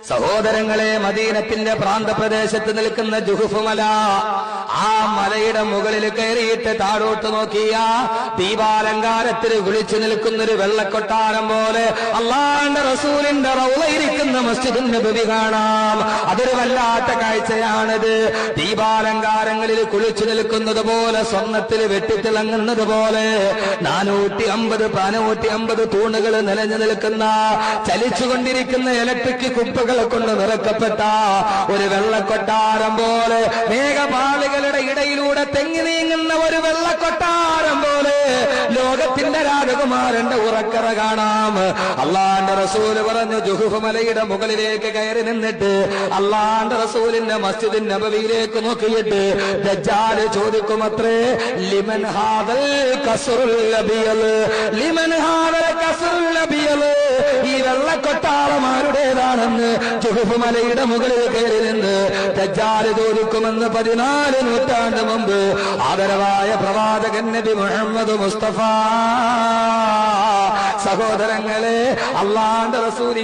സഹോദരങ്ങളെ, മദീനത്തിന്റെ പ്രാന്തപ്രദേശത്ത് നിൽക്കുന്ന ജുഹുഫ് മല, ആ മലയുടെ മുകളിൽ കയറിയിട്ട് താഴോട്ട് നോക്കിയ ദീപാലങ്കാരത്തിൽ വിളിച്ചു നിൽക്കുന്നൊരു വെള്ളക്കൊട്ടാരം പോലെ അള്ളാഹുവിന്റെ റസൂലിന്റെ റൗള ഇരിക്കുന്ന മസ്ജിദുൻ നബവി കാണാം. അതൊരു വല്ലാത്ത കാഴ്ചയാണിത്. ദീപാലങ്കാരങ്ങളിൽ കുളിച്ചു നിൽക്കുന്നത് പോലെ, സ്വർണ്ണത്തിൽ വെട്ടിത്തിളങ്ങുന്നത് പോലെ 450 തൂണുകൾ നിലഞ്ഞു നിൽക്കുന്ന, ചലിച്ചുകൊണ്ടിരിക്കുന്ന ഇലക്ട്രിക് കുപ്പകൾ കൊണ്ട് നിറക്കപ്പെട്ട ഒരു വെള്ളക്കൊട്ടാരം പോലെ, മേഘപാളികളുടെ ഇടയിലൂടെ തെങ്ങി നീങ്ങുന്ന ഒരു വെള്ളക്കൊട്ടാരം പോലെ ലോകത്തിന്റെ രാജകുമാരന്റെ ഉറക്കറ കാണാം. അള്ളാന്റെ റസൂല് പറഞ്ഞു, ജുഹുഫ് മലയുടെ മുകളിലേക്ക് കയറി നിന്നിട്ട് അള്ളാന്റെ റസൂലിന്റെ മസ്ജിദുൻ നബവിയിലേക്ക് നോക്കിയിട്ട് ദജ്ജാൽ ചോദിക്കുമത്രേ, ലിമൻ ഹാദൽ ഖസ്റുൽ അബിയൽ, ലിമൻ ഹാദൽ ഖസ്റുൽ അബിയൽ, ഈ വെള്ളക്കൊട്ടാരം ആരുടേതാണെന്ന് ജുഹുഫ് മലയുടെ മുകളിൽ കയറി നിന്ന് ദജ്ജാൽ ചോദിക്കുമെന്ന് 14 നൂറ്റാണ്ട് മുമ്പ് ആദരവായ പ്രവാചകൻ നബി മുഹമ്മദ് മുസ്തഫ. സഹോദരങ്ങളെ, അള്ളാന്റെ റസൂൽ